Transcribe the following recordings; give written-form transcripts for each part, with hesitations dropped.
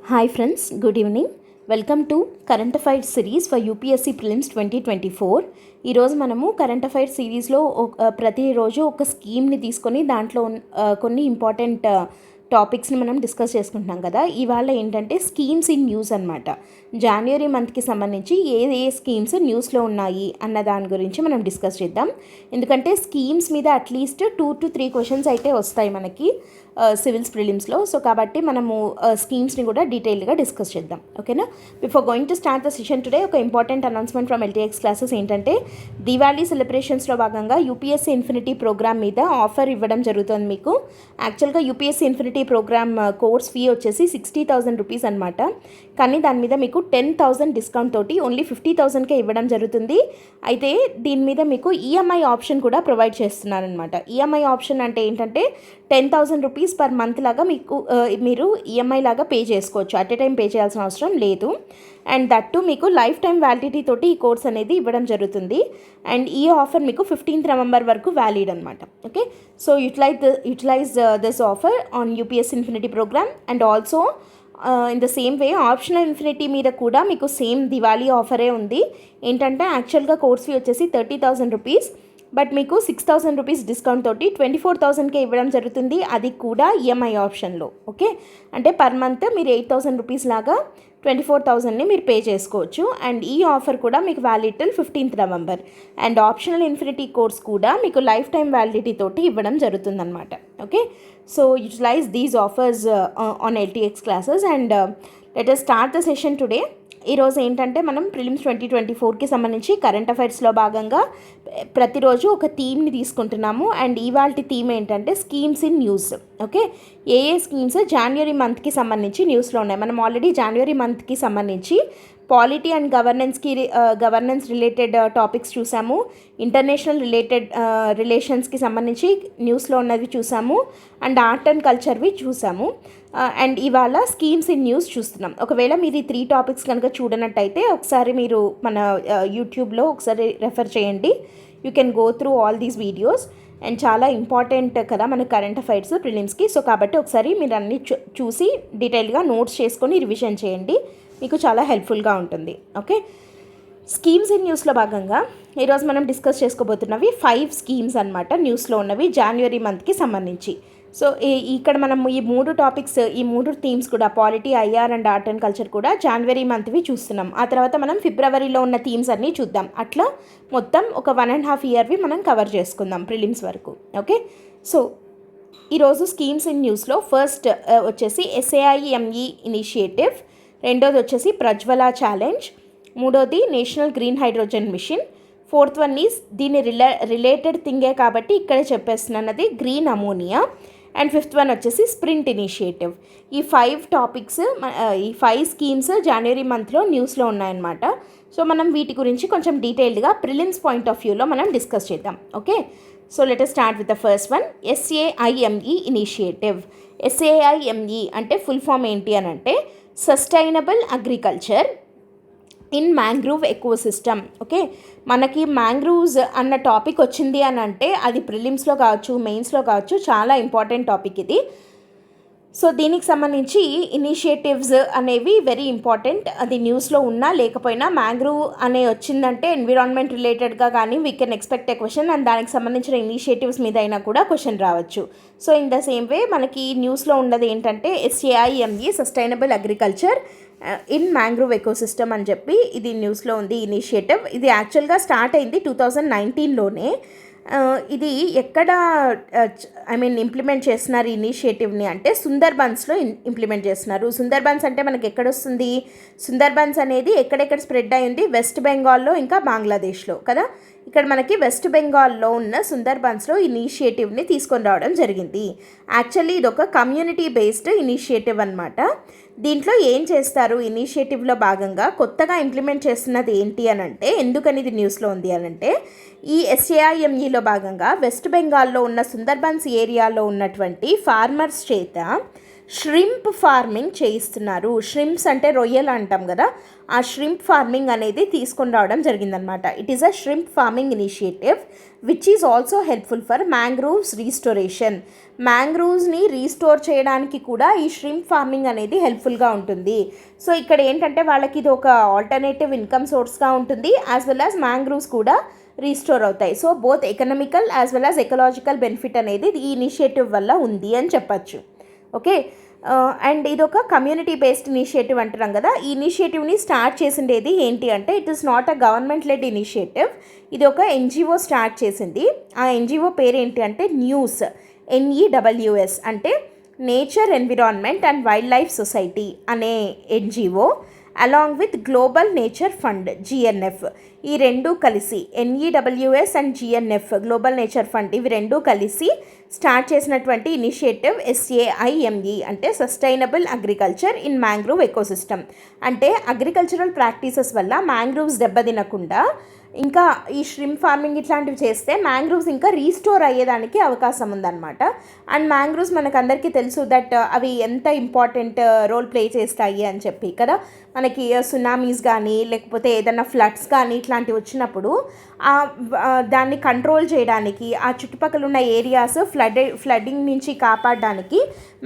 Hi friends, good evening. Welcome to Current Affairs series for UPSC Prelims 2024. ఈరోజు మనము current affairs సిరీస్లో ప్రతిరోజు ఒక స్కీమ్ని తీసుకొని దాంట్లో కొన్ని ఇంపార్టెంట్ టాపిక్స్ని మనం డిస్కస్ చేసుకుంటున్నాం కదా. ఇవాళ ఏంటంటే స్కీమ్స్ ఇన్ న్యూస్ అనమాట. జనవరి మంత్కి సంబంధించి ఏ స్కీమ్స్ న్యూస్లో ఉన్నాయి అన్న దాని గురించి మనం డిస్కస్ చేద్దాం. ఎందుకంటే స్కీమ్స్ మీద అట్లీస్ట్ 2 to 3 క్వశ్చన్స్ అయితే వస్తాయి మనకి సివిల్స్ ప్రిలిమ్స్లో. సో కాబట్టి మనము స్కీమ్స్ని కూడా డీటెయిల్గా డిస్కస్ చేద్దాం, ఓకేనా. Before going to start the session today, ఒక important announcement from LTX classes ఏంటంటే దివాళీ సెలబ్రేషన్స్లో భాగంగా యూపీఎస్సీ ఇన్ఫినిటీ ప్రోగ్రామ్ మీద ఆఫర్ ఇవ్వడం జరుగుతుంది మీకు. యాక్చువల్గా UPSC infinity program course fee వచ్చేసి 60,000 రూపీస్ అనమాట. కానీ దాని మీద మీకు 10,000 డిస్కౌంట్ తోటి ఓన్లీ 50,000కే ఇవ్వడం జరుగుతుంది. అయితే దీని మీద మీకు ఈఎంఐ ఆప్షన్ కూడా ప్రొవైడ్ చేస్తున్నారనమాట. ఈఎంఐ ఆప్షన్ అంటే ఏంటంటే 10,000 రూపీస్ పర్ మంత్ లాగా మీకు మీరు ఈఎంఐ లాగా పే చేసుకోవచ్చు. అట్ ఏ టైం పే చేయాల్సిన అవసరం లేదు. అండ్ దట్టు మీకు లైఫ్ టైం వ్యాలిడిటీ తోటి ఈ కోర్స్ అనేది ఇవ్వడం జరుగుతుంది. అండ్ ఈ ఆఫర్ మీకు 15th November వరకు వ్యాలిడ్ అనమాట. Okay, so utilize this offer on UPSC infinity program. And also in the same way optional infinity మీద కూడా మీకు సేమ్ దివాళీ ఆఫరే ఉంది. ఏంటంటే యాక్చువల్గా కోర్స్ ఫీ వచ్చేసి 30,000 రూపీస్, బట్ మీకు 6,000 రూపీస్ డిస్కౌంట్ తోటి 24,000కే ఇవ్వడం జరుగుతుంది. అది కూడా ఈఎంఐ ఆప్షన్లో. ఓకే, అంటే పర్ మంత్ మీరు 8,000 రూపీస్ లాగా 24,000ని మీరు పే చేసుకోవచ్చు. అండ్ ఈ ఆఫర్ కూడా మీకు valid till 15th November. And optional infinity course కూడా మీకు లైఫ్ టైం వ్యాలిడిటీ తోటి ఇవ్వడం జరుగుతుందన్నమాట. Okay, so utilize these offers on LTX classes. And let us start the session today. ఈరోజు ఏంటంటే మనం ప్రిలిమ్స్ 2024కి సంబంధించి కరెంట్ అఫైర్స్లో భాగంగా ప్రతిరోజు ఒక థీమ్ని తీసుకుంటున్నాము. అండ్ ఇవాల్టి థీమ్ ఏంటంటే స్కీమ్స్ ఇన్ న్యూస్. ఓకే, ఏ స్కీమ్స్ జనవరి మంత్కి సంబంధించి న్యూస్లో ఉన్నాయి. మనం ఆల్రెడీ జనవరి మంత్కి సంబంధించి polity and governance related topics చూసాము. ఇంటర్నేషనల్ రిలేషన్స్కి సంబంధించి న్యూస్లో ఉన్నవి చూసాము. అండ్ ఆర్ట్ అండ్ కల్చర్వి చూసాము. అండ్ ఇవాళ స్కీమ్స్ ఇన్ న్యూస్ చూస్తున్నాం. ఒకవేళ మీరు ఈ 3 టాపిక్స్ కనుక చూడనట్టయితే ఒకసారి మీరు మన యూట్యూబ్లో ఒకసారి రెఫర్ చేయండి. You can go through all these videos. And చాలా ఇంపార్టెంట్ కదా మన కరెంట్ అఫైర్స్ ప్రిలిమ్స్కి. సో కాబట్టి ఒకసారి మీరు అన్నీ చూసి డీటెయిల్గా నోట్స్ చేసుకొని రివిజన్ చేయండి, మీకు చాలా హెల్ప్ఫుల్గా ఉంటుంది. ఓకే, స్కీమ్స్ ఇన్ న్యూస్లో భాగంగా ఈరోజు మనం డిస్కస్ చేసుకోబోతున్నవి 5 స్కీమ్స్ అనమాట న్యూస్లో ఉన్నవి జనవరి మంత్కి సంబంధించి. సో ఇక్కడ మనం ఈ 3 టాపిక్స్, ఈ 3 థీమ్స్ కూడా polity, IR and art and culture కూడా జనవరి మంత్వి చూస్తున్నాం. ఆ తర్వాత మనం ఫిబ్రవరిలో ఉన్న థీమ్స్ అన్నీ చూద్దాం. అట్లా మొత్తం ఒక 1.5 yearవి మనం కవర్ చేసుకుందాం ప్రిలిమ్స్ వరకు. ఓకే, సో ఈరోజు స్కీమ్స్ ఇన్ న్యూస్లో ఫస్ట్ వచ్చేసి SAIME ఇనిషియేటివ్, రెండోది వచ్చేసి ప్రజ్వల ఛాలెంజ్, మూడోది national green hydrogen mission, 4th one is దీని రిలేటెడ్ థింగే కాబట్టి ఇక్కడే చెప్పేస్తున్నది green ammonia, and 5th one వచ్చేసి స్ప్రింట్ ఇనిషియేటివ్. ఈ 5 టాపిక్స్, ఈ 5 స్కీమ్స్ జనవరి మంత్లో న్యూస్లో ఉన్నాయన్నమాట. సో మనం వీటి గురించి కొంచెం డీటెయిల్డ్గా ప్రిలిమ్స్ పాయింట్ ఆఫ్ వ్యూలో మనం డిస్కస్ చేద్దాం. Okay, so let us start with the first one, SAIME initiative. SAIME అంటే ఫుల్ ఫామ్ ఏంటి అని అంటే sustainable agriculture in mangrove ecosystem. Okay, మనకి మ్యాంగ్రూవ్స్ అన్న టాపిక్ వచ్చింది అని అంటే అది ప్రిలిమ్స్లో కావచ్చు, మెయిన్స్లో కావచ్చు, చాలా ఇంపార్టెంట్ టాపిక్ ఇది. సో దీనికి సంబంధించి ఇనిషియేటివ్స్ అనేవి వెరీ ఇంపార్టెంట్. అది న్యూస్లో ఉన్నా లేకపోయినా మ్యాంగ్రూవ్ అనే వచ్చిందంటే ఎన్విరాన్మెంట్ రిలేటెడ్గా కానీ we can expect A question. And దానికి సంబంధించిన ఇనిషియేటివ్స్ మీద అయినా కూడా క్వశ్చన్ రావచ్చు. సో ఇన్ ద సేమ్ వే మనకి న్యూస్లో ఉన్నది ఏంటంటే SAIME sustainable agriculture in mangrove ecosystem అని చెప్పి ఇది న్యూస్లో ఉంది ఇనిషియేటివ్. ఇది యాక్చువల్గా స్టార్ట్ అయింది 2019లోనే. ఇది ఎక్కడ ఇంప్లిమెంట్ చేస్తున్నారు ఇనిషియేటివ్ని అంటే సుందర్బన్స్లో ఇంప్లిమెంట్ చేస్తున్నారు. సుందర్బన్స్ అంటే మనకి ఎక్కడొస్తుంది? సుందర్బన్స్ అనేది ఎక్కడెక్కడ స్ప్రెడ్ అయింది? వెస్ట్ బెంగాల్లో ఇంకా బంగ్లాదేశ్లో కదా. ఇక్కడ మనకి వెస్ట్ బెంగాల్లో ఉన్న సుందర్బన్స్లో ఇనిషియేటివ్ని తీసుకొని రావడం జరిగింది. యాక్చువల్లీ ఇది ఒక కమ్యూనిటీ బేస్డ్ ఇనిషియేటివ్ అనమాట. దీంట్లో ఏం చేస్తారు? ఇనిషియేటివ్లో భాగంగా కొత్తగా ఇంప్లిమెంట్ చేస్తున్నది ఏంటి అని అంటే, ఎందుకని ఇది న్యూస్లో ఉంది అని అంటే, ఈ SAIMEలో భాగంగా వెస్ట్ బెంగాల్లో ఉన్న సుందర్బన్స్ ఏరియాలో ఉన్నటువంటి ఫార్మర్స్ చేత ష్రింప్ ఫార్మింగ్ చేయిస్తున్నారు. ష్రింప్స్ అంటే రొయ్యలు అంటాం కదా, ఆ ష్రింప్ ఫార్మింగ్ అనేది తీసుకొని రావడం జరిగిందనమాట. It is a shrimp farming initiative which is also helpful for mangroves restoration. మ్యాంగ్రూవ్స్ని రీస్టోర్ చేయడానికి కూడా ఈ ష్రింప్ ఫార్మింగ్ అనేది హెల్ప్ఫుల్గా ఉంటుంది. సో ఇక్కడ ఏంటంటే వాళ్ళకి ఇది ఒక ఆల్టర్నేటివ్ ఇన్కమ్ సోర్స్గా ఉంటుంది, యాజ్ వెల్ యాజ్ మ్యాంగ్రూవ్స్ కూడా రీస్టోర్ అవుతాయి. So both economical as well as ecological benefit అనేది ఈ ఇనిషియేటివ్ వల్ల ఉంది అని చెప్పచ్చు. ఓకే, అండ్ ఇది ఒక కమ్యూనిటీ బేస్డ్ ఇనిషియేటివ్ అంటున్నాం కదా. ఈ ఇనిషియేటివ్ని స్టార్ట్ చేసిండేది ఏంటి అంటే it is not a government led initiative. ఇది ఒక ఎన్జిఓ స్టార్ట్ చేసింది. ఆ ఎన్జిఓ పేరు ఏంటి అంటే న్యూస్, NEWS అంటే nature environment and wildlife society అనే NGO along with global nature fund GNF. ఈ రెండు కలిసి NEWS and GNF global nature fund ఇవి రెండు కలిసి స్టార్ట్ చేసినటువంటి ఇనిషియేటివ్ SAIME అంటే sustainable agriculture in mangrove ecosystem. అంటే అగ్రికల్చరల్ ప్రాక్టీసెస్ వల్ల మ్యాంగ్రూవ్స్ దెబ్బతినకుండా ఇంకా ఈ ష్రింప్ ఫార్మింగ్ ఇట్లాంటివి చేస్తే మ్యాంగ్రూవ్స్ ఇంకా రీస్టోర్ అయ్యేదానికి అవకాశం ఉందన్నమాట. అండ్ మ్యాంగ్రూవ్స్ మనకు అందరికీ తెలుసు దట్ అవి ఎంత ఇంపార్టెంట్ రోల్ ప్లే చేస్తాయి అని చెప్పి కదా. మనకి సునామీస్ కానీ లేకపోతే ఏదైనా ఫ్లడ్స్ కానీ ఇట్లాంటివి వచ్చినప్పుడు దాన్ని కంట్రోల్ చేయడానికి ఆ చుట్టుపక్కల ఉన్న ఏరియాస్ ఫ్లడ్డింగ్ నుంచి కాపాడడానికి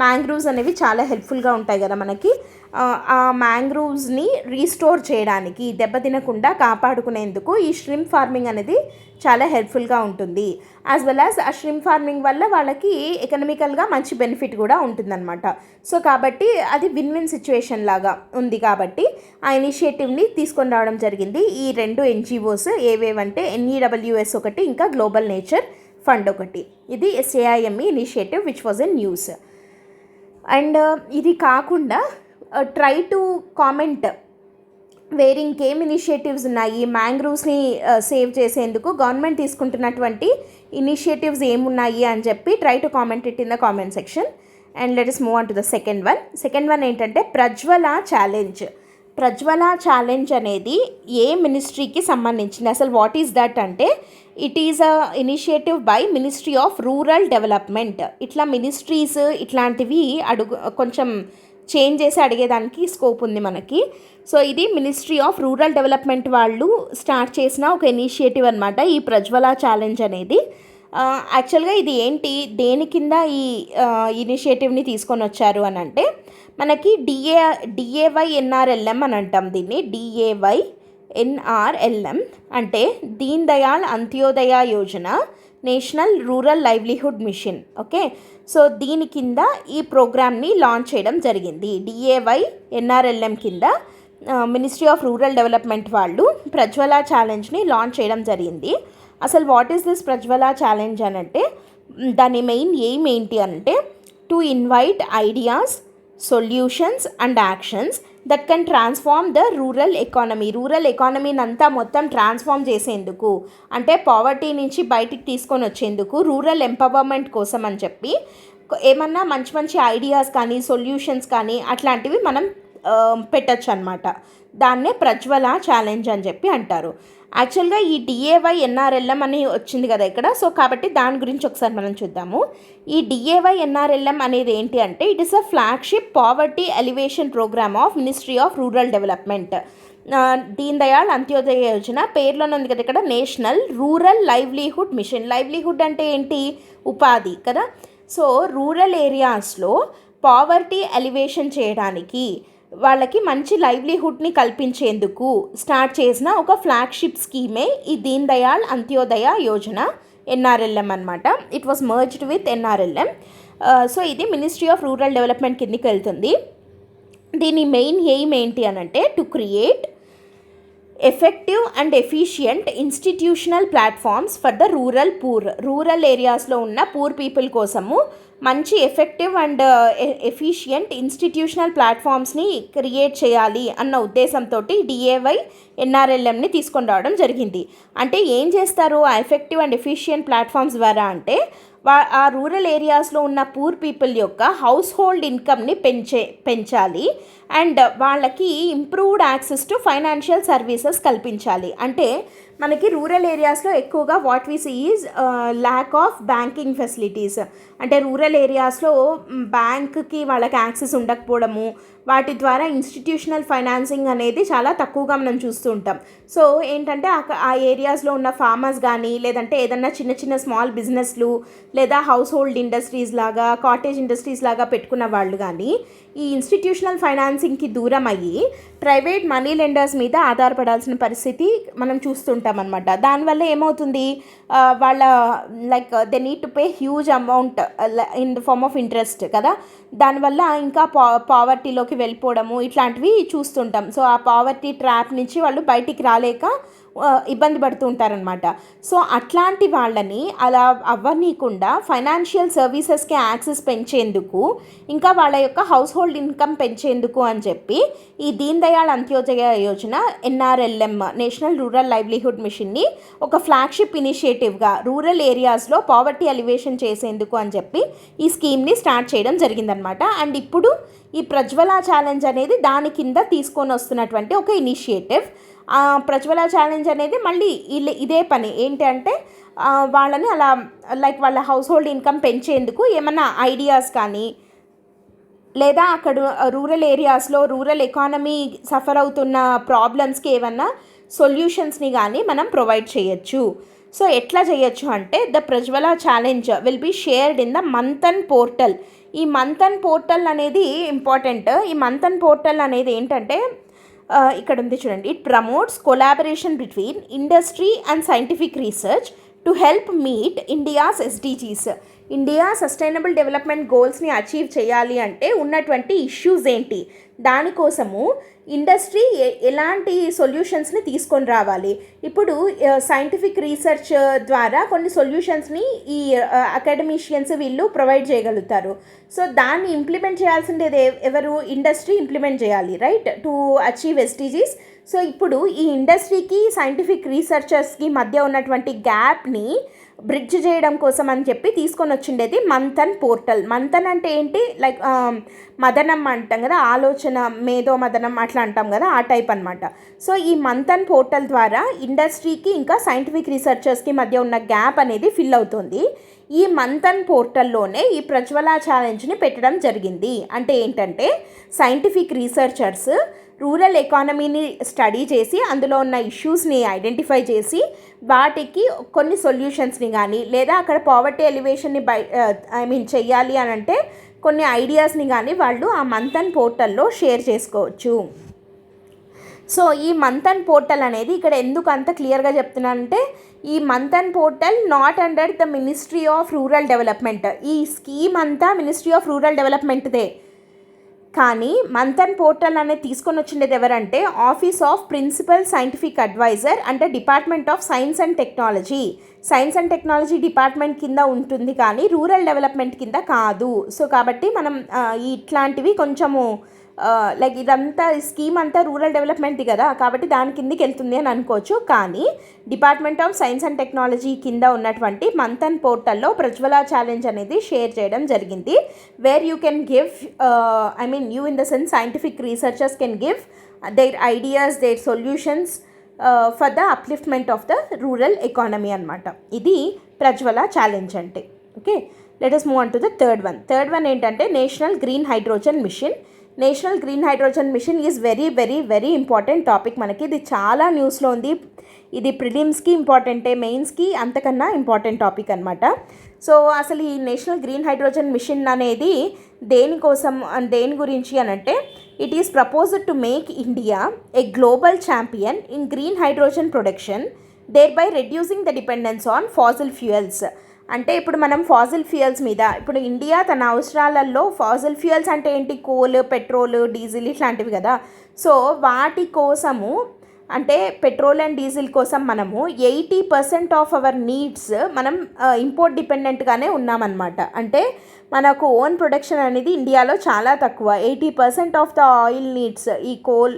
మ్యాంగ్రూవ్స్ అనేవి చాలా హెల్ప్ఫుల్గా ఉంటాయి కదా మనకి. ఆ మ్యాంగ్రూవ్స్ని రీస్టోర్ చేయడానికి దెబ్బతినకుండా కాపాడుకునేందుకు ఈ ష్రింప్ ఫార్మింగ్ అనేది చాలా హెల్ప్ఫుల్గా ఉంటుంది. యాజ్ వెల్ యాజ్ ఆ ష్రింప్ ఫార్మింగ్ వల్ల వాళ్ళకి ఎకనామికల్గా మంచి బెనిఫిట్ కూడా ఉంటుందన్నమాట. సో కాబట్టి అది విన్ విన్ సిచ్యువేషన్ లాగా ఉంది కాబట్టి ఆ ఇనిషియేటివ్ని తీసుకొని రావడం జరిగింది. ఈ రెండు NGOs ఏవేవంటే NEWS ఒకటి, ఇంకా గ్లోబల్ నేచర్ ఫండ్ ఒకటి. ఇది SAIME initiative which was in news. And ఇది కాకుండా ట్రై టు కామెంట్ వేరే ఇంకేం ఇనిషియేటివ్స్ ఉన్నాయి మ్యాంగ్రూవ్స్ని సేవ్ చేసేందుకు గవర్నమెంట్ తీసుకుంటున్నటువంటి ఇనిషియేటివ్స్ ఏమున్నాయి అని చెప్పి try to comment it in the comment section. And let us move on to the second one ఏంటంటే ప్రజ్వల ఛాలెంజ్. ప్రజ్వల ఛాలెంజ్ అనేది ఏ మినిస్ట్రీకి సంబంధించింది, అసలు వాట్ ఈస్ దట్ అంటే it is a initiative by ministry of rural development. ఇట్లా ministries ఇట్లాంటివి కొంచెం change చేసి అడిగేదానికి స్కోప్ ఉంది మనకి. సో ఇది మినిస్ట్రీ ఆఫ్ రూరల్ డెవలప్మెంట్ వాళ్ళు స్టార్ట్ చేసిన ఒక ఇనిషియేటివ్ అనమాట ఈ ప్రజ్వల ఛాలెంజ్ అనేది. యాక్చువల్గా ఇది ఏంటి, దేని కింద ఈ ఇనిషియేటివ్ని తీసుకొని వచ్చారు అని అంటే మనకి DAY-NRLM అని అంటాం దీన్ని. DAY-NRLM అంటే Deen Dayal Antyodaya Yojana, national rural livelihood machine. Okay, so దీని కింద ఈ ప్రోగ్రామ్ని లాంచ్ చేయడం జరిగింది. DAY-NRLM కింద మినిస్ట్రీ ఆఫ్ రూరల్ డెవలప్మెంట్ వాళ్ళు ప్రజ్వల ఛాలెంజ్ని లాంచ్ చేయడం జరిగింది. అసలు what is this Prajwala challenge అని అంటే దాని మెయిన్ ఎయిమ్ ఏంటి అంటే to invite ideas, solutions and actions that can transform the rural economy. Rural ఎకానమీని అంతా మొత్తం ట్రాన్స్ఫార్మ్ చేసేందుకు అంటే పావర్టీ నుంచి బయటికి తీసుకొని వచ్చేందుకు రూరల్ ఎంపవర్మెంట్ కోసం అని చెప్పి ఏమన్నా మంచి మంచి ఐడియాస్ కానీ సొల్యూషన్స్ కానీ అట్లాంటివి మనం పెట్టచ్చు అనమాట. దాన్నే ప్రజ్వల ఛాలెంజ్ అని చెప్పి అంటారు. యాక్చువల్గా ఈ DAY-NRLM అని వచ్చింది కదా ఇక్కడ, సో కాబట్టి దాని గురించి ఒకసారి మనం చూద్దాము. ఈ DAY-NRLM అనేది ఏంటి అంటే it is a flagship poverty elevation programme of ministry of rural development. Deen Dayal Antyodaya Yojana పేర్లోనే ఉంది కదా ఇక్కడ, national rural livelihood mission. Livelihood అంటే ఏంటి, ఉపాధి కదా. సో రూరల్ ఏరియాస్లో పావర్టీ ఎలివేషన్ చేయడానికి వాళ్ళకి మంచి లైవ్లీహుడ్ని కల్పించేందుకు స్టార్ట్ చేసిన ఒక ఫ్లాగ్షిప్ స్కీమే ఈ దీన్ దయాళ్ అంత్యోదయ యోజన NRLM అనమాట. It was merged with NRLM. So ఇది మినిస్ట్రీ ఆఫ్ రూరల్ డెవలప్మెంట్ కిందకి వెళ్తుంది. దీని మెయిన్ ఎయిమ్ ఏంటి అని అంటే to create effective and efficient institutional platforms for the rural poor. Rural ఏరియాస్లో ఉన్న పూర్ పీపుల్ కోసము మంచి ఎఫెక్టివ్ అండ్ ఎఫిషియంట్ ఇన్స్టిట్యూషనల్ ప్లాట్ఫామ్స్ని క్రియేట్ చేయాలి అన్న ఉద్దేశంతో DAY-NRLMని తీసుకొని రావడం జరిగింది. అంటే ఏం చేస్తారు ఆ ఎఫెక్టివ్ అండ్ ఎఫిషియంట్ ప్లాట్ఫామ్స్ ద్వారా అంటే ఆ రూరల్ ఏరియాస్లో ఉన్న పూర్ పీపుల్ యొక్క హౌస్ హోల్డ్ ఇన్కమ్ని పెంచాలి అండ్ వాళ్ళకి improved access to financial services కల్పించాలి. అంటే మనకి రూరల్ ఏరియాస్లో ఎక్కువగా what we see is lack of banking facilities. అంటే రూరల్ ఏరియాస్లో బ్యాంక్కి వాళ్ళకి యాక్సెస్ ఉండకపోవడము, వాటి ద్వారా ఇన్స్టిట్యూషనల్ ఫైనాన్సింగ్ అనేది చాలా తక్కువగా మనం చూస్తూ ఉంటాం. సో ఏంటంటే ఆ ఏరియాస్లో ఉన్న ఫార్మర్స్ కానీ, లేదంటే ఏదన్నా చిన్న చిన్న స్మాల్ బిజినెస్లు లేదా హౌస్ హోల్డ్ ఇండస్ట్రీస్ లాగా, కాటేజ్ ఇండస్ట్రీస్ లాగా పెట్టుకున్న వాళ్ళు కానీ ఈ ఇన్స్టిట్యూషనల్ ఫైనాన్సింగ్కి దూరం అయ్యి ప్రైవేట్ మనీ లెండర్స్ మీద ఆధారపడాల్సిన పరిస్థితి మనం చూస్తుంటాం అనమాట. దానివల్ల ఏమవుతుంది, వాళ్ళ like they need to pay huge amount in the form of interest కదా. దానివల్ల ఇంకా పావర్టీలోకి వెళ్ళిపోవడము ఇట్లాంటివి చూస్తుంటాం. సో ఆ పావర్టీ ట్రాప్ నుంచి వాళ్ళు బయటికి రాలేక ఇబ్బంది పడుతూ ఉంటారనమాట. సో అట్లాంటి వాళ్ళని అలా అవ్వనీయకుండా ఫైనాన్షియల్ సర్వీసెస్కి యాక్సెస్ పెంచేందుకు, ఇంకా వాళ్ళ యొక్క హౌస్ హోల్డ్ ఇన్కమ్ పెంచేందుకు అని చెప్పి ఈ Deen Dayal Antyodaya Yojana NRLM national rural livelihood మిషన్ని ఒక ఫ్లాగ్షిప్ ఇనిషియేటివ్గా రూరల్ ఏరియాస్లో పావర్టీ ఎలివేషన్ చేసేందుకు అని చెప్పి ఈ స్కీమ్ని స్టార్ట్ చేయడం జరిగిందనమాట. అండ్ ఇప్పుడు ఈ ప్రజ్వల ఛాలెంజ్ అనేది దాని కింద తీసుకొని వస్తున్నటువంటి ఒక ఇనిషియేటివ్. ప్రజ్వల ఛాలెంజ్ అనేది మళ్ళీ ఇదే పని ఏంటంటే వాళ్ళని అలా లైక్ వాళ్ళ హౌస్ హోల్డ్ ఇన్కమ్ పెంచేందుకు ఏమన్నా ఐడియాస్ కానీ, లేదా అక్కడ రూరల్ ఏరియాస్లో రూరల్ ఎకానమీ సఫర్ అవుతున్న ప్రాబ్లమ్స్కి ఏమన్నా సొల్యూషన్స్ని కానీ మనం ప్రొవైడ్ చేయొచ్చు. సో ఎట్లా చేయొచ్చు అంటే the Prajwala challenge will be shared in the Manthan portal. ఈ మంథన్ పోర్టల్ అనేది ఇంపార్టెంట్. ఈ మంథన్ పోర్టల్ అనేది ఏంటంటే ఇక్కడ ఉంది చూడండి, it promotes collaboration between industry and scientific research to help meet India's SDGs. India sustainable development గోల్స్ని అచీవ్ చేయాలి అంటే ఉన్నటువంటి ఇష్యూస్ ఏంటి, దానికోసము ఇండస్ట్రీ ఎలాంటి సొల్యూషన్స్ని తీసుకొని రావాలి. ఇప్పుడు సైంటిఫిక్ రీసెర్చ్ ద్వారా కొన్ని సొల్యూషన్స్ని ఈ అకాడమిషియన్స్ వీళ్ళు ప్రొవైడ్ చేయగలుగుతారు. సో దాన్ని ఇంప్లిమెంట్ చేయాల్సింది ఎవరు, ఇండస్ట్రీ ఇంప్లిమెంట్ చేయాలి, right, to achieve SDGs. So ఇప్పుడు ఈ ఇండస్ట్రీకి సైంటిఫిక్ రీసెర్చర్స్కి మధ్య ఉన్నటువంటి గ్యాప్ని బ్రిడ్జ్ చేయడం కోసం అని చెప్పి తీసుకొని వచ్చిండేది మంథన్ పోర్టల్. మంథన్ అంటే ఏంటి, లైక్ మదనం అంటాం కదా, ఆలోచన మేధో మదనం అట్లా అంటాం కదా, ఆ టైప్ అనమాట. సో ఈ మంథన్ పోర్టల్ ద్వారా ఇండస్ట్రీకి ఇంకా సైంటిఫిక్ రీసెర్చర్స్కి మధ్య ఉన్న గ్యాప్ అనేది ఫిల్ అవుతుంది. ఈ మంథన్ పోర్టల్లోనే ఈ ప్రజ్వల ఛాలెంజ్ని పెట్టడం జరిగింది. అంటే ఏంటంటే సైంటిఫిక్ రీసెర్చర్స్ రూరల్ ఎకానమీని స్టడీ చేసి అందులో ఉన్న ఇష్యూస్ని ఐడెంటిఫై చేసి వాటికి కొన్ని సొల్యూషన్స్ని కానీ, లేదా అక్కడ పావర్టీ ఎలివేషన్ని చెయ్యాలి అని అంటే కొన్ని ఐడియాస్ని కానీ వాళ్ళు ఆ మంథన్ పోర్టల్లో షేర్ చేసుకోవచ్చు. సో ఈ మంథన్ పోర్టల్ అనేది ఇక్కడ ఎందుకు అంత క్లియర్గా చెప్తున్నానంటే, ఈ Manthan portal not under the ministry of rural development. ఈ స్కీమ్ అంతా మినిస్ట్రీ ఆఫ్ రూరల్ డెవలప్మెంట్దే. కానీ మంథన్ పోర్టల్ అనేది తీసుకొని వచ్చిండేది ఎవరంటే office of principal scientific adviser, అంటే department of science and technology. Science and technology department కింద ఉంటుంది కానీ రూరల్ డెవలప్మెంట్ కింద కాదు. సో కాబట్టి మనం ఇట్లాంటివి కొంచెము లైక్ ఇదంతా స్కీమ్ అంతా రూరల్ డెవలప్మెంట్ది కదా, కాబట్టి దాని కిందకి వెళ్తుంది అని అనుకోవచ్చు. కానీ department of science and technology కింద ఉన్నటువంటి మంథన్ పోర్టల్లో ప్రజ్వల ఛాలెంజ్ అనేది షేర్ చేయడం జరిగింది. Where you can give you in the sense scientific researchers can give their ideas, their solutions for the upliftment of the rural economy అనమాట. ఇది ప్రజ్వల ఛాలెంజ్ అంటే. Okay, let us move on to the third one ఏంటంటే national green hydrogen mission. National green hydrogen mission is very very very important topic. మనకి ఇది చాలా న్యూస్లో ఉంది. ఇది ప్రిలిమ్స్కి ఇంపార్టెంటే, మెయిన్స్కి అంతకన్నా ఇంపార్టెంట్ టాపిక్ అనమాట. సో అసలు ఈ నేషనల్ గ్రీన్ హైడ్రోజన్ మిషన్ అనేది దేనికోసం, దేని గురించి అని అంటే, it is proposed to make India a global champion in green hydrogen production, thereby reducing the dependence on fossil fuels. అంటే ఇప్పుడు మనం ఫాసిల్ ఫ్యూయల్స్ మీద, ఇప్పుడు ఇండియా తన అవసరాలలో ఫాసిల్ ఫ్యూయల్స్ అంటే ఏంటి, కోల్, పెట్రోల్, డీజిల్ ఇట్లాంటివి కదా. సో వాటి కోసము అంటే పెట్రోల్ అండ్ డీజిల్ కోసం మనము 80% ఆఫ్ అవర్ నీడ్స్ మనం ఇంపోర్ట్ డిపెండెంట్గానే ఉన్నామన్నమాట. అంటే మనకు ఓన్ ప్రొడక్షన్ అనేది ఇండియాలో చాలా తక్కువ. 80% ఆఫ్ ద ఆయిల్ నీడ్స్ ఈ కోల్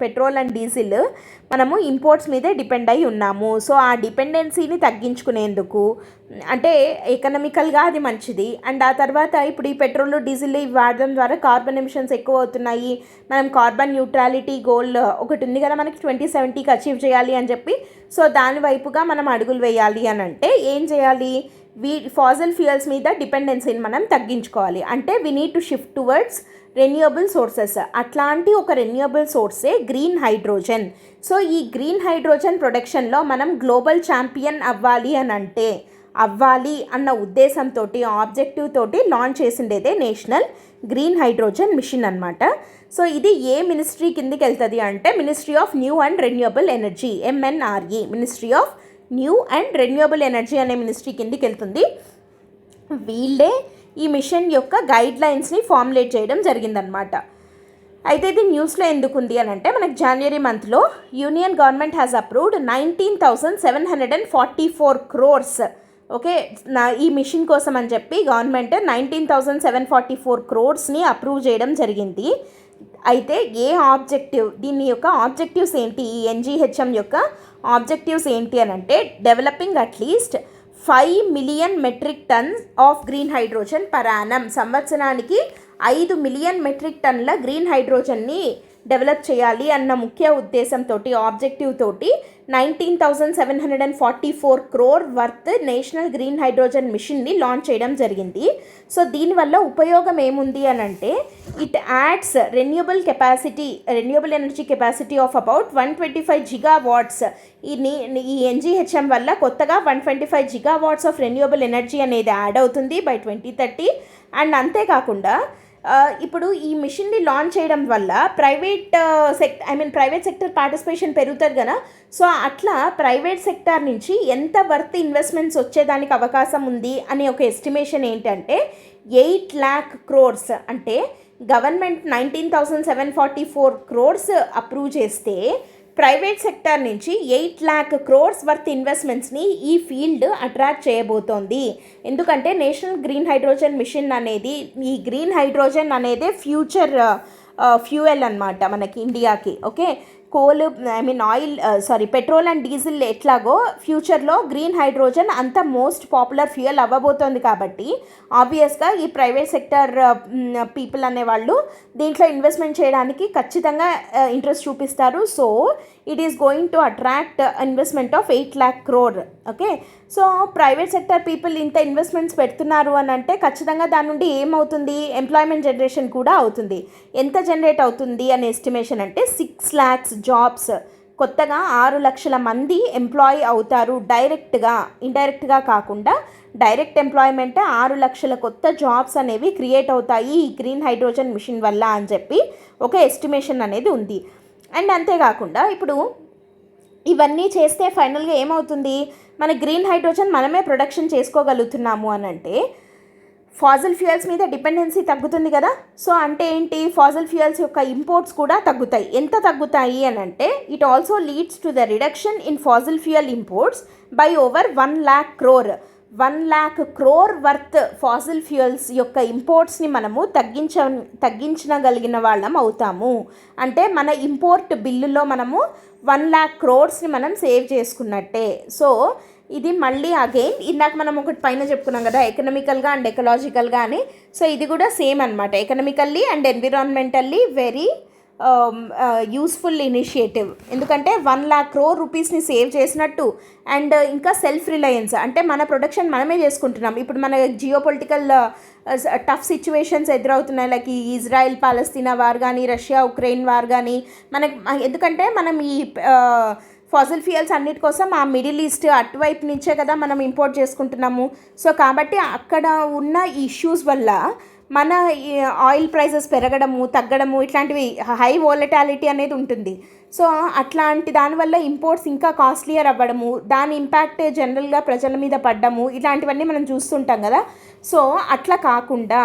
పెట్రోల్ అండ్ డీజిల్ మనము ఇంపోర్ట్స్ మీదే డిపెండ్ అయి ఉన్నాము. సో ఆ డిపెండెన్సీని తగ్గించుకునేందుకు అంటే ఎకనామికల్గా అది మంచిది. అండ్ ఆ తర్వాత ఇప్పుడు ఈ పెట్రోల్ డీజిల్ ఇవి వాడడం ద్వారా కార్బన్ ఎమిషన్స్ ఎక్కువ అవుతున్నాయి. మనం కార్బన్ న్యూట్రాలిటీ గోల్ ఒకటి ఉంది కదా మనకి 2070కి అచీవ్ చేయాలి అని చెప్పి. సో దాని వైపుగా మనం అడుగులు వేయాలి అని అంటే ఏం చేయాలి, ఫాసిల్ ఫ్యూయల్స్ మీద డిపెండెన్సీని మనం తగ్గించుకోవాలి. అంటే we need to shift towards renewable sources. అట్లాంటి ఒక రెన్యూవబుల్ సోర్సే గ్రీన్ హైడ్రోజన్. సో ఈ గ్రీన్ హైడ్రోజన్ ప్రొడక్షన్లో మనం గ్లోబల్ ఛాంపియన్ అవ్వాలి అని అంటే అవ్వాలి అన్న ఉద్దేశంతో ఆబ్జెక్టివ్ తోటి లాంచ్ చేసిండేదే నేషనల్ గ్రీన్ హైడ్రోజన్ మిషన్ అనమాట. సో ఇది ఏ మినిస్ట్రీ కిందకి వెళ్తుంది అంటే ministry of new and renewable energy, MNRE, ministry of new and renewable energy అనే మినిస్ట్రీ కిందకి వెళ్తుంది. వీళ్ళే ఈ మిషన్ యొక్క గైడ్లైన్స్ని ఫార్ములేట్ చేయడం జరిగిందనమాట. అయితే ఇది న్యూస్లో ఎందుకు ఉంది అని అంటే మనకు జనవరి మంత్లో union government has approved 19,744 crores. Okay, ఈ మిషన్ కోసం అని చెప్పి గవర్నమెంట్ 19,744 crores అప్రూవ్ చేయడం జరిగింది. అయితే ఏ ఆబ్జెక్టివ్, దీని యొక్క ఆబ్జెక్టివ్స్ ఏంటి, ఈ NGHM యొక్క ఆబ్జెక్టివ్స్ ఏంటి అని అంటే developing at least 5 million metric tons of green hydrogen per annum. సంవత్సరానికి 5 million metric tons గ్రీన్ హైడ్రోజన్ని డెవలప్ చేయాలి అన్న ముఖ్య ఉద్దేశంతో ఆబ్జెక్టివ్ తోటి 19,744 crore worth national green hydrogen మిషన్ని లాంచ్ చేయడం జరిగింది. సో దీనివల్ల ఉపయోగం ఏముంది అని అంటే it adds renewable energy capacity of about 125 gigawatts. ఈ NGHM వల్ల కొత్తగా 125 gigawatts ఆఫ్ రెన్యూవబుల్ ఎనర్జీ అనేది యాడ్ అవుతుంది బై 2030. అండ్ అంతేకాకుండా ఇప్పుడు ఈ మిషన్ని లాంచ్ చేయడం వల్ల ప్రైవేట్ సెక్టర్ పార్టిసిపేషన్ పెరుగుతుంది కదా. సో అట్లా ప్రైవేట్ సెక్టార్ నుంచి ఎంత వర్త్ ఇన్వెస్ట్మెంట్స్ వచ్చేదానికి అవకాశం ఉంది అనే ఒక ఎస్టిమేషన్ ఏంటంటే 8 lakh crores. అంటే గవర్నమెంట్ 19,744 crores అప్రూవ్ చేస్తే ప్రైవేట్ సెక్టార్ నుంచి 8 lakh crores వర్త్ ఇన్వెస్ట్మెంట్స్ని ఈ ఫీల్డ్ అట్రాక్ట్ చేయబోతోంది. ఎందుకంటే నేషనల్ గ్రీన్ హైడ్రోజన్ మిషన్ అనేది, ఈ గ్రీన్ హైడ్రోజన్ అనేది ఫ్యూచర్ ఫ్యూయల్ అనమాట మనకి ఇండియాకి. ఓకే, పెట్రోల్ అండ్ డీజిల్ ఎట్లాగో ఫ్యూచర్లో గ్రీన్ హైడ్రోజన్ అంత మోస్ట్ పాపులర్ ఫ్యూయల్ అవ్వబోతోంది. కాబట్టి ఆబ్వియస్గా ఈ ప్రైవేట్ సెక్టర్ పీపుల్ అనేవాళ్ళు దీంట్లో ఇన్వెస్ట్మెంట్ చేయడానికి ఖచ్చితంగా ఇంట్రెస్ట్ చూపిస్తారు. So it is going to attract investment of 8 lakh crore. Okay, so private sector people ఇంత ఇన్వెస్ట్మెంట్స్ పెడుతున్నారు అని అంటే ఖచ్చితంగా దాని నుండి ఏమవుతుంది, ఎంప్లాయ్మెంట్ జనరేషన్ కూడా అవుతుంది. ఎంత జనరేట్ అవుతుంది అనే ఎస్టిమేషన్ అంటే 6 lakhs జాబ్స్, కొత్తగా 6 లక్షల మంది ఎంప్లాయ్ అవుతారు డైరెక్ట్గా. ఇండైరెక్ట్గా కాకుండా డైరెక్ట్ ఎంప్లాయ్మెంట్ 6 లక్షల కొత్త జాబ్స్ అనేవి క్రియేట్ అవుతాయి ఈ గ్రీన్ హైడ్రోజన్ మిషన్ వల్ల అని చెప్పి ఒక ఎస్టిమేషన్ అనేది ఉంది. అండ్ అంతేకాకుండా ఇప్పుడు ఇవన్నీ చేస్తే ఫైనల్గా ఏమవుతుంది, మన గ్రీన్ హైడ్రోజన్ మనమే ప్రొడక్షన్ చేసుకోగలుగుతున్నాము అని అంటే ఫాజిల్ ఫ్యూయల్స్ మీద డిపెండెన్సీ తగ్గుతుంది కదా. సో అంటే ఏంటి, ఫాజిల్ ఫ్యూయల్స్ యొక్క ఇంపోర్ట్స్ కూడా తగ్గుతాయి. ఎంత తగ్గుతాయి అని అంటే it also leads to the reduction in Faasil fuel imports by over 1 lakh crore. 1 lakh crore worth fossil fuels యొక్క ఇంపోర్ట్స్ని మనము తగ్గించగలిగిన వాళ్ళం అవుతాము. అంటే మన ఇంపోర్ట్ బిల్లులో మనము 1 lakh crores మనం సేవ్ చేసుకున్నట్టే. సో ఇది మళ్ళీ అగైన్ ఇందాక మనం ఒకటి పైన చెప్పుకున్నాం కదా ఎకనామికల్గా అండ్ ఎకలాజికల్గా అని. సో ఇది కూడా సేమ్ అనమాట, economically and environmentally very useful initiative. ఎందుకంటే 1 lakh crore రూపీస్ని సేవ్ చేసినట్టు అండ్ ఇంకా సెల్ఫ్ రిలయన్స్, అంటే మన ప్రొడక్షన్ మనమే చేసుకుంటున్నాం. ఇప్పుడు మన జియోపొలిటికల్ టఫ్ సిచ్యువేషన్స్ ఎదురవుతున్నాయి, లైక్ ఈ ఇజ్రాయెల్ పాలస్తీనా వార్ కానీ, రష్యా ఉక్రెయిన్ వార్ కానీ. ఎందుకంటే మనం ఈ ఫాజిల్ ఫ్యూయల్స్ అన్నిటి కోసం ఆ మిడిల్ ఈస్ట్ అటువైపు నుంచే కదా మనం ఇంపోర్ట్ చేసుకుంటున్నాము. సో కాబట్టి అక్కడ ఉన్న ఇష్యూస్ వల్ల మన ఆయిల్ ప్రైసెస్ పెరగడము తగ్గడము ఇట్లాంటివి హై వోలటాలిటీ అనేది ఉంటుంది. సో అట్లాంటి దానివల్ల ఇంపోర్ట్స్ ఇంకా కాస్ట్లియర్ అవ్వడము, దాని ఇంపాక్ట్ జనరల్గా ప్రజల మీద పడ్డము, ఇలాంటివన్నీ మనం చూస్తుంటాం కదా. సో అట్లా కాకుండా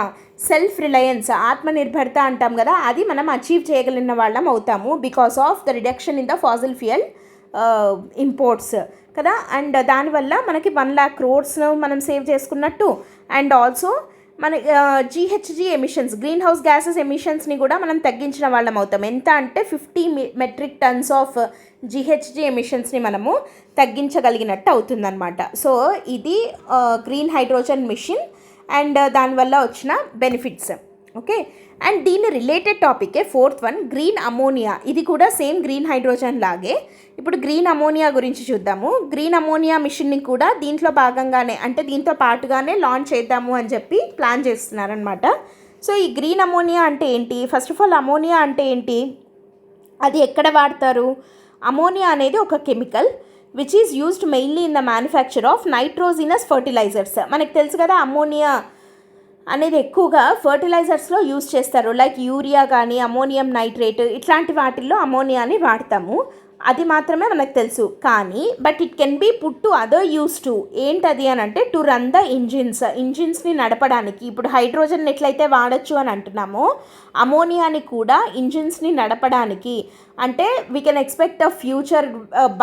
సెల్ఫ్ రిలయన్స్, ఆత్మనిర్భరత అంటాం కదా, అది మనం అచీవ్ చేయగలిగిన వాళ్ళం అవుతాము because of the reduction in the Faasil fuel imports కదా. అండ్ దానివల్ల మనకి 1 lakh crores మనం సేవ్ చేసుకున్నట్టు అండ్ ఆల్సో మన జీహెచ్జీ ఎమిషన్స్, గ్రీన్ హౌస్ గ్యాసెస్ ఎమిషన్స్ని కూడా మనం తగ్గించిన వాళ్ళం అవుతాం. ఎంత అంటే 50 మెట్రిక్ టన్స్ ఆఫ్ జీహెచ్జీ ఎమిషన్స్ని మనము తగ్గించగలిగినట్టు అవుతుందన్నమాట. సో ఇది గ్రీన్ హైడ్రోజన్ మిషన్ అండ్ దానివల్ల వచ్చిన బెనిఫిట్స్. ఓకే, అండ్ దీని రిలేటెడ్ టాపికే 4th వన్, గ్రీన్ అమోనియా. ఇది కూడా సేమ్ గ్రీన్ హైడ్రోజన్ లాగే. ఇప్పుడు గ్రీన్ అమోనియా గురించి చూద్దాము. గ్రీన్ అమోనియా మిషన్ని కూడా దీంట్లో భాగంగానే, అంటే దీంతో పాటుగానే లాంచ్ చేద్దాము అని చెప్పి ప్లాన్ చేస్తున్నారనమాట. సో ఈ గ్రీన్ అమోనియా అంటే ఏంటి? ఫస్ట్ ఆఫ్ ఆల్ అమోనియా అంటే ఏంటి, అది ఎక్కడ వాడతారు? అమోనియా అనేది ఒక chemical which is used mainly in the manufacture of nitrogenous fertilizers. మనకు తెలుసు కదా, అమోనియా అనేది ఎక్కువగా ఫర్టిలైజర్స్లో యూజ్ చేస్తారు. లైక్ యూరియా కానీ అమోనియం నైట్రేట్ ఇట్లాంటి వాటిల్లో అమోనియాని వాడతాము. అది మాత్రమే మనకు తెలుసు. కానీ but it can be put to other use too. ఏంటది అని అంటే టు రన్ ద ఇంజిన్స్ని నడపడానికి. ఇప్పుడు హైడ్రోజన్ ఎట్లయితే వాడచ్చు అని అంటున్నామో, అమోనియాని కూడా ఇంజిన్స్ని నడపడానికి. అంటే we can expect a future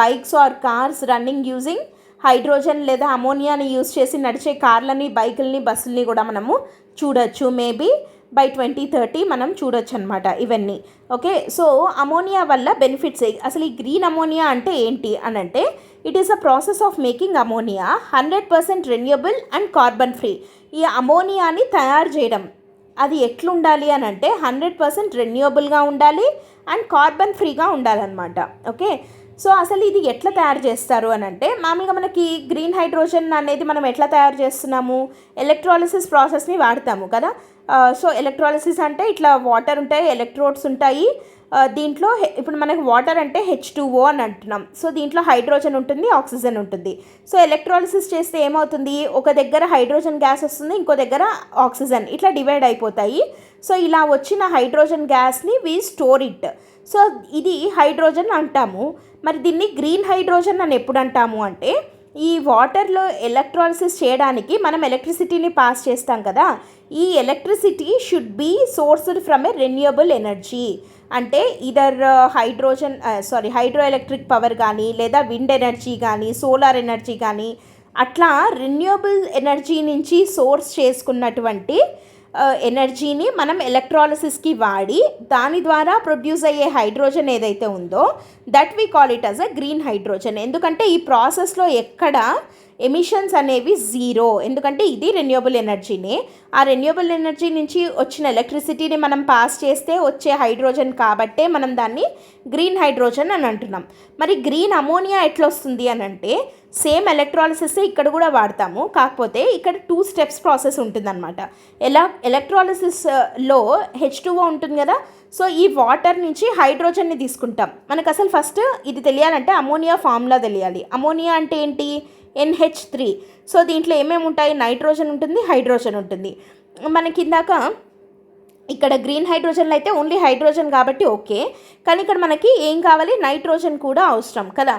bikes or cars running using hydrogen లేదా అమోనియాని యూజ్ చేసి నడిచే కార్లని, బైకుల్ని, బస్సుల్ని కూడా మనము చూడొచ్చు. మేబీ బై 2030 మనం చూడొచ్చు అనమాట ఇవన్నీ. ఓకే, సో అమోనియా వల్ల బెనిఫిట్స్. అసలు ఈ గ్రీన్ అమోనియా అంటే ఏంటి అని అంటే, it is a process of making ammonia 100% renewable and carbon free. ఈ అమోనియాని తయారు చేయడం అది ఎట్లుండాలి అని అంటే 100% రెన్యూబుల్గా ఉండాలి అండ్ కార్బన్ ఫ్రీగా ఉండాలన్నమాట. ఓకే, సో అసలు ఇది ఎట్లా తయారు చేస్తారు అని అంటే, మామూలుగా మనకి గ్రీన్ హైడ్రోజన్ అనేది మనం ఎట్లా తయారు చేస్తున్నాము, ఎలక్ట్రాలిసిస్ ప్రాసెస్ని వాడతాము కదా. సో ఎలక్ట్రాలిసిస్ అంటే ఇట్లా వాటర్ ఉంటాయి, ఎలక్ట్రోడ్స్ ఉంటాయి. దీంట్లో ఇప్పుడు మనకి వాటర్ అంటే H2O అని అంటున్నాం. సో దీంట్లో హైడ్రోజన్ ఉంటుంది, ఆక్సిజన్ ఉంటుంది. సో ఎలక్ట్రాలిసిస్ చేస్తే ఏమవుతుంది, ఒక దగ్గర హైడ్రోజన్ గ్యాస్ వస్తుంది, ఇంకో దగ్గర ఆక్సిజన్, ఇట్లా డివైడ్ అయిపోతాయి. సో ఇలా వచ్చిన హైడ్రోజన్ గ్యాస్ని వీ స్టోర్ ఇట్. సో ఇది హైడ్రోజన్ అంటాము. మరి దీన్ని గ్రీన్ హైడ్రోజన్ అని ఎప్పుడు అంటాము అంటే, ఈ వాటర్లో ఎలక్ట్రాలిసిస్ చేయడానికి మనం ఎలక్ట్రిసిటీని పాస్ చేస్తాం కదా, ఈ electricity should be sourced from a renewable energy. అంటే ఇదర్ హైడ్రో ఎలక్ట్రిక్ పవర్ కానీ, లేదా విండ్ ఎనర్జీ కానీ, సోలార్ ఎనర్జీ కానీ, అట్లా రెన్యూబుల్ ఎనర్జీ నుంచి సోర్స్ చేసుకున్నటువంటి ఎనర్జీని మనం ఎలక్ట్రాలిసిస్కి వాడి దాని ద్వారా ప్రొడ్యూస్ అయ్యే హైడ్రోజన్ ఏదైతే ఉందో that we call it as a green hydrogen. ఎందుకంటే ఈ ప్రాసెస్లో ఎక్కడ ఎమిషన్స్ అనేవి జీరో, ఎందుకంటే ఇది రెన్యూబుల్ ఎనర్జీనే. ఆ రెన్యూబుల్ ఎనర్జీ నుంచి వచ్చిన ఎలక్ట్రిసిటీని మనం పాస్ చేస్తే వచ్చే హైడ్రోజన్ కాబట్టే మనం దాన్ని గ్రీన్ హైడ్రోజన్ అని అంటున్నాం. మరి గ్రీన్ అమోనియా ఎట్లా వస్తుంది అని అంటే, సేమ్ ఎలక్ట్రాలిసిస్ ఇక్కడ కూడా వాడతాము, కాకపోతే ఇక్కడ 2 స్టెప్స్ ప్రాసెస్ ఉంటుందన్నమాట. ఎలక్ట్రాలిసిస్లో H2O ఉంటుంది కదా, సో ఈ వాటర్ నుంచి హైడ్రోజన్ని తీసుకుంటాం. మనకు అసలు ఫస్ట్ ఇది తెలియాలంటే అమోనియా ఫార్ములా తెలియాలి. అమోనియా అంటే ఏంటి, NH3. సో దీంట్లో ఏమేమి ఉంటాయి, నైట్రోజన్ ఉంటుంది, హైడ్రోజన్ ఉంటుంది. మనకి ఇందాక ఇక్కడ గ్రీన్ హైడ్రోజన్లో అయితే ఓన్లీ హైడ్రోజన్ కాబట్టి ఓకే, కానీ ఇక్కడ మనకి ఏం కావాలి, నైట్రోజన్ కూడా అవసరం కదా.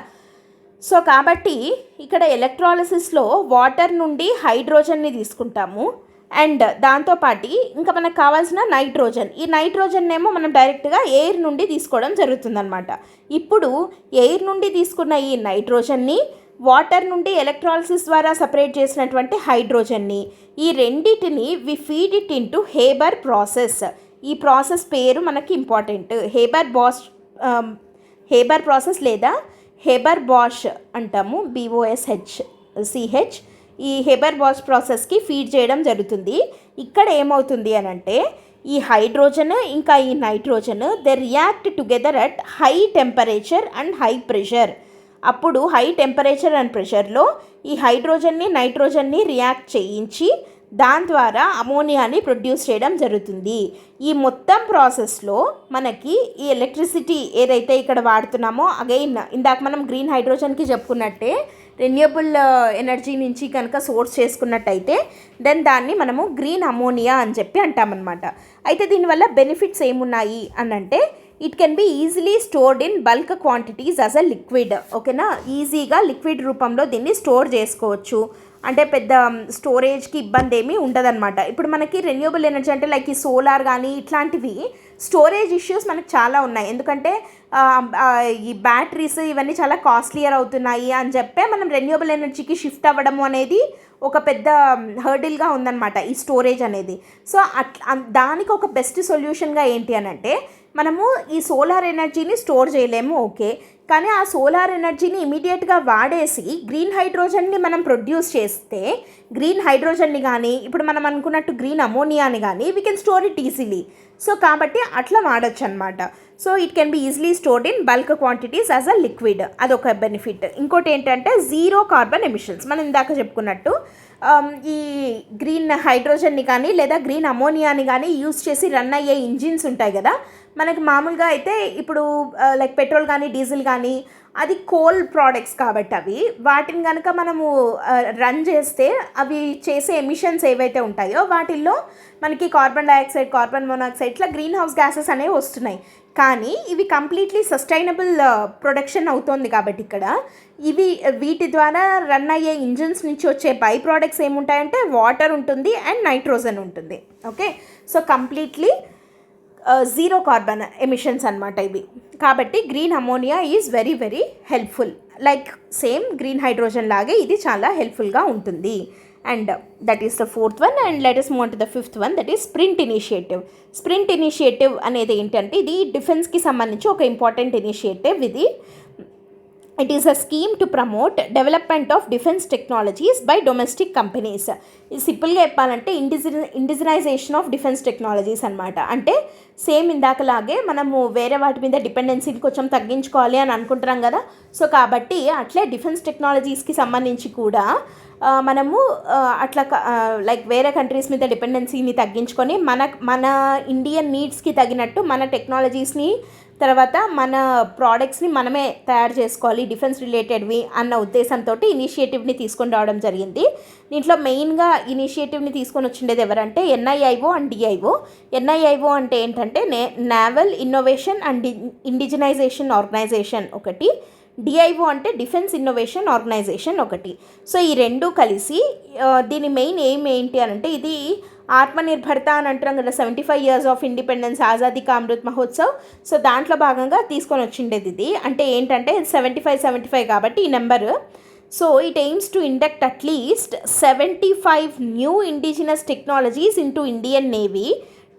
సో కాబట్టి ఇక్కడ ఎలక్ట్రాలిసిస్లో వాటర్ నుండి హైడ్రోజన్ని తీసుకుంటాము అండ్ దాంతోపాటు ఇంకా మనకు కావాల్సిన నైట్రోజన్. ఈ నైట్రోజన్ ఏమో మనం డైరెక్ట్గా ఎయిర్ నుండి తీసుకోవడం జరుగుతుందన్నమాట. ఇప్పుడు ఎయిర్ నుండి తీసుకున్న ఈ నైట్రోజన్ని వాటర్ నుండి ఎలక్ట్రాలిసిస్ ద్వారా సపరేట్ చేసినటువంటి హైడ్రోజన్ని, ఈ రెండిటిని we feed it into Haber process. ఈ ప్రాసెస్ పేరు మనకి ఇంపార్టెంట్, హేబర్ ప్రాసెస్ లేదా హేబర్ బాష్ అంటాము, BOSH. ఈ హేబర్ బాష్ ప్రాసెస్కి ఫీడ్ చేయడం జరుగుతుంది. ఇక్కడ ఏమవుతుంది అని అంటే, ఈ హైడ్రోజన్ ఇంకా ఈ nitrogen they react together at high temperature and high pressure. అప్పుడు హై టెంపరేచర్ అండ్ ప్రెషర్లో ఈ హైడ్రోజన్ని నైట్రోజన్ని రియాక్ట్ చేయించి దాని ద్వారా అమోనియాని ప్రొడ్యూస్ చేయడం జరుగుతుంది. ఈ మొత్తం ప్రాసెస్లో మనకి ఈ ఎలక్ట్రిసిటీ ఏదైతే ఇక్కడ వాడుతున్నామో, అగైన్ ఇందాక మనం గ్రీన్ హైడ్రోజన్కి చెప్పుకున్నట్టే రెన్యూబుల్ ఎనర్జీ నుంచి కనుక సోర్స్ చేసుకున్నట్టయితే దెన్ దాన్ని మనము గ్రీన్ అమోనియా అని చెప్పి అంటామన్నమాట. అయితే దీనివల్ల బెనిఫిట్స్ ఏమున్నాయి అని అంటే, it can be easily stored in bulk quantities as a liquid. ఓకేనా, ఈజీగా లిక్విడ్ రూపంలో దీన్ని స్టోర్ చేసుకోవచ్చు. అంటే పెద్ద స్టోరేజ్కి ఇబ్బంది ఏమీ ఉండదన్నమాట. ఇప్పుడు మనకి రెన్యూబుల్ ఎనర్జీ అంటే లైక్ ఈ సోలార్ కానీ ఇట్లాంటివి స్టోరేజ్ ఇష్యూస్ మనకు చాలా ఉన్నాయి. ఎందుకంటే ఈ బ్యాటరీస్ ఇవన్నీ చాలా కాస్ట్లియర్ అవుతున్నాయి అని చెప్పే మనం రెన్యూబుల్ ఎనర్జీకి షిఫ్ట్ అవ్వడము అనేది ఒక పెద్ద హర్డిల్గా ఉందన్నమాట ఈ స్టోరేజ్ అనేది. సో దానికి ఒక బెస్ట్ సొల్యూషన్గా ఏంటి అని అంటే, మనము ఈ సోలార్ ఎనర్జీని స్టోర్ చేయలేము ఓకే, కానీ ఆ సోలార్ ఎనర్జీని ఇమీడియట్గా వాడేసి గ్రీన్ హైడ్రోజన్ని మనం ప్రొడ్యూస్ చేస్తే గ్రీన్ హైడ్రోజన్ని కానీ ఇప్పుడు మనం అనుకున్నట్టు గ్రీన్ అమోనియాని కానీ we can store it easily. So కాబట్టి అట్లా వాడచ్చు అనమాట. So it can be easily stored in bulk quantities as a liquid, అదొక బెనిఫిట్. ఇంకోటి ఏంటంటే జీరో కార్బన్ ఎమిషన్స్. మనం ఇందాక చెప్పుకున్నట్టు ఈ గ్రీన్ హైడ్రోజన్ని కానీ లేదా గ్రీన్ అమోనియాని కానీ యూస్ చేసి రన్ అయ్యే ఇంజిన్స్ ఉంటాయి కదా, మనకి మామూలుగా అయితే ఇప్పుడు లైక్ పెట్రోల్ కానీ డీజిల్ కానీ అది కోల్ ప్రోడక్ట్స్ కాబట్టి అవి వాటిని కనుక మనము రన్ చేస్తే అవి చేసే ఎమిషన్స్ ఏవైతే ఉంటాయో వాటిల్లో మనకి కార్బన్ డైఆక్సైడ్, కార్బన్ మోనాక్సైడ్ ఇట్లా గ్రీన్ హౌస్ గ్యాసెస్ అనేవి వస్తున్నాయి. కానీ ఇవి కంప్లీట్లీ సస్టైనబుల్ ప్రొడక్షన్ అవుతుంది కాబట్టి ఇక్కడ వీటి ద్వారా రన్ అయ్యే ఇంజిన్స్ నుంచి వచ్చే బై ప్రోడక్ట్స్ ఏముంటాయంటే వాటర్ ఉంటుంది అండ్ నైట్రోజన్ ఉంటుంది. Okay, so completely zero carbon emissions అనమాట ఇవి. కాబట్టి green ammonia is very very helpful. Like same green hydrogen లాగే ఇది చాలా హెల్ప్ఫుల్గా ఉంటుంది. And that is the fourth one. And let us move on to the fifth one, that is sprint initiative. Sprint initiative అనేది ఏంటంటే ఇది డిఫెన్స్కి సంబంధించి ఒక ఇంపార్టెంట్ ఇనిషియేటివ్. ఇది it is a scheme to promote development of defence technologies by domestic companies. ఇది సింపుల్గా చెప్పాలంటే indigenisation of defence technologies అనమాట. అంటే సేమ్ ఇందాకలాగే మనము వేరే వాటి మీద డిపెండెన్సీని కొంచెం తగ్గించుకోవాలి అని అనుకుంటున్నాం కదా, సో కాబట్టి అట్లే డిఫెన్స్ టెక్నాలజీస్కి సంబంధించి కూడా మనము అట్లా లైక్ వేరే కంట్రీస్ మీద డిపెండెన్సీని తగ్గించుకొని మన ఇండియన్ నీడ్స్కి తగినట్టు మన టెక్నాలజీస్ని తర్వాత మన ప్రోడక్ట్స్ని మనమే తయారు చేసుకోవాలి డిఫెన్స్ రిలేటెడ్వి అన్న ఉద్దేశంతో ఇనిషియేటివ్ని తీసుకొని రావడం జరిగింది. దీంట్లో మెయిన్గా ఇనిషియేటివ్ని తీసుకొని వచ్చిండేది ఎవరంటే NIIO అండ్ DIO. NIIO అంటే ఏంటంటే naval innovation and indigenisation organisation ఒకటి, DIO అంటే డిఫెన్స్ ఇన్నోవేషన్ ఆర్గనైజేషన్ ఒకటి. సో ఈ రెండు కలిసి దీని మెయిన్ ఎయిమ్ ఏంటి అని అంటే ఇది ఆత్మనిర్భరత అని అంటున్నాం కదా, 75 years ఆఫ్ ఇండిపెండెన్స్, ఆజాదీ కా అమృత్ మహోత్సవ్. సో దాంట్లో భాగంగా తీసుకొని వచ్చిండేది ఇది. అంటే ఏంటంటే 75 కాబట్టి ఈ number. So it AIIMS to induct at least 75 new indigenous technologies into Indian navy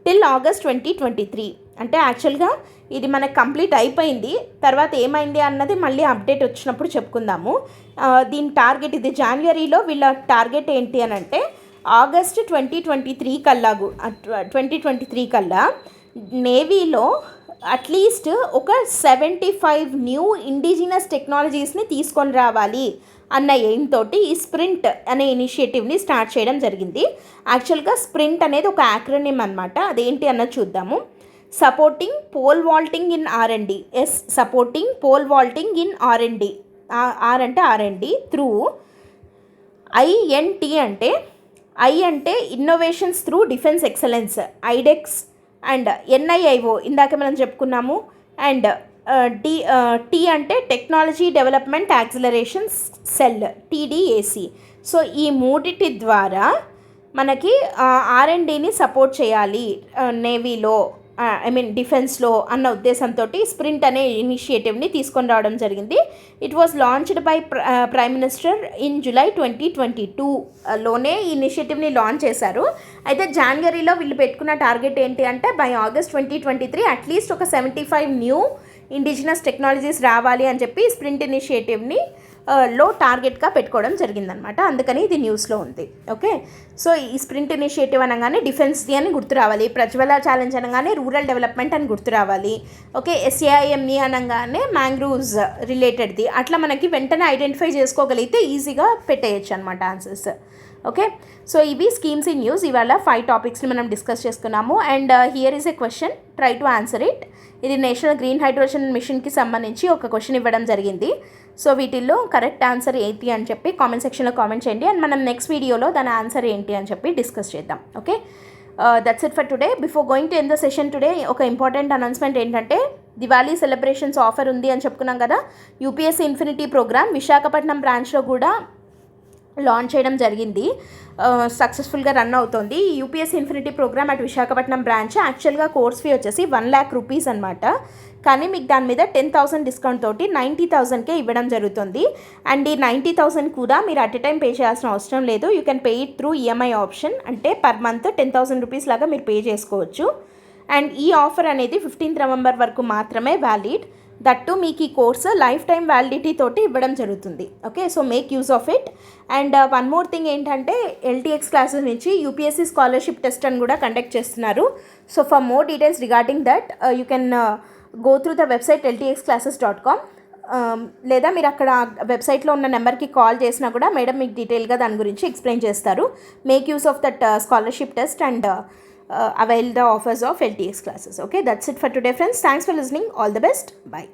till August 2023. అంటే యాక్చువల్గా ఇది మనకు కంప్లీట్ అయిపోయింది, తర్వాత ఏమైంది అన్నది మళ్ళీ అప్డేట్ వచ్చినప్పుడు చెప్పుకుందాము. దీని టార్గెట్ ఇది జనవరిలో వీళ్ళ టార్గెట్ ఏంటి అని అంటే August 2023 కల్లా నేవీలో అట్లీస్ట్ ఒక 75 న్యూ ఇండిజినస్ టెక్నాలజీస్ని తీసుకొని రావాలి అన్న ఎయిమ్ తోటి ఈ స్ప్రింట్ అనే ఇనిషియేటివ్ని స్టార్ట్ చేయడం జరిగింది. యాక్చువల్గా స్ప్రింట్ అనేది ఒక యాక్రోనిమ్ అనమాట. అదేంటి అన్నది చూద్దాము. Supporting pole vaulting in R&D. Supporting pole vaulting in R&D. R అంటే R&D త్రూ INT అంటే I అంటే innovations through defence excellence, iDEX. And NIIO ఇందాక మనం చెప్పుకున్నాము. అండ్ T అంటే technology development acceleration cell, TDAC. So ఈ మూడిటి ద్వారా మనకి R&Dని సపోర్ట్ చేయాలి నేవీలో, డిఫెన్స్లో అన్న ఉద్దేశంతో స్ప్రింట్ అనే ఇనిషియేటివ్ని తీసుకొని రావడం జరిగింది. It was launched by prime minister in July 2022లోనే ఈ ఇనిషియేటివ్ని లాంచ్ చేశారు. అయితే జనవరిలో వీళ్ళు పెట్టుకున్న టార్గెట్ ఏంటి అంటే బై August 2023 అట్లీస్ట్ ఒక 75 న్యూ ఇండిజినస్ టెక్నాలజీస్ రావాలి అని చెప్పి స్ప్రింట్ ఇనిషియేటివ్ని లో టార్గెట్గా పెట్టుకోవడం జరిగిందనమాట. అందుకని ఇది న్యూస్లో ఉంది. ఓకే, సో ఈ స్ప్రింట్ ఇనిషియేటివ్ అనగానే డిఫెన్స్ది అని గుర్తు రావాలి, ప్రజ్వల ఛాలెంజ్ అనగానే రూరల్ డెవలప్మెంట్ అని గుర్తు రావాలి. ఓకే, SAIME అనగానే మ్యాంగ్రూవ్స్ రిలేటెడ్ది. అట్లా మనకి వెంటనే ఐడెంటిఫై చేసుకోగలిగితే ఈజీగా పెట్టేయచ్చు అనమాట ఆన్సర్స్. ఓకే, సో ఇవి స్కీమ్స్ ఇన్ న్యూస్. ఇవాళ 5 టాపిక్స్ని మనం డిస్కస్ చేసుకున్నాము. And here is a question, try to answer it. ఇది నేషనల్ గ్రీన్ హైడ్రోజన్ మిషన్కి సంబంధించి ఒక క్వశ్చన్ ఇవ్వడం జరిగింది. సో వీటిల్లో కరెక్ట్ ఆన్సర్ ఏంటి అని చెప్పి కామెంట్ సెక్షన్లో కామెంట్ చేయండి. అండ్ మనం నెక్స్ట్ వీడియోలో దాని ఆన్సర్ ఏంటి అని చెప్పి డిస్కస్ చేద్దాం. Okay, that's it for today. Before going to end the session today ఒక ఇంపార్టెంట్ అనౌన్స్మెంట్ ఏంటంటే దివాళీ సెలబ్రేషన్స్ ఆఫర్ ఉంది అని చెప్పుకున్నాం కదా. UPSC ఇన్ఫినిటీ ప్రోగ్రామ్ విశాఖపట్నం బ్రాంచ్లో కూడా లాంచ్ చేయడం జరిగింది. సక్సెస్ఫుల్గా రన్ అవుతుంది. UPSC infinity program at Visakhapatnam branch. యాక్చువల్గా కోర్స్ ఫీ వచ్చేసి 1,00,000 రూపీస్ అనమాట. కానీ మీకు దాని మీద 10,000 డిస్కౌంట్ తోటి 90,000కే ఇవ్వడం జరుగుతుంది. అండ్ ఈ 90,000 కూడా మీరు అట్ ఎ టైం పే చేయాల్సిన అవసరం లేదు. You can pay it through EMI option. అంటే పర్ మంత్ 10,000 రూపీస్ లాగా మీరు పే చేసుకోవచ్చు. అండ్ ఈ ఆఫర్ అనేది 15th నవంబర్ వరకు మాత్రమే వ్యాలిడ్. దట్టు మీకు ఈ కోర్సు లైఫ్ టైం వ్యాలిడిటీ తోటి ఇవ్వడం జరుగుతుంది. Okay, so make use of it. And one more thing ఏంటంటే ఎల్టీఎక్స్ క్లాసెస్ నుంచి యూపీఎస్సీ స్కాలర్షిప్ టెస్ట్ అని కూడా కండక్ట్ చేస్తున్నారు. So for more details regarding that you can go through the website ltxclasses.com. లేదా మీరు అక్కడ వెబ్సైట్లో ఉన్న నెంబర్కి కాల్ చేసినా కూడా మేడం మీకు డీటెయిల్గా దాని గురించి ఎక్స్ప్లెయిన్ చేస్తారు. Make use of that scholarship test and avail the offers of LTX classes. Okay, that's it for today, friends. Thanks for listening. All the best. Bye.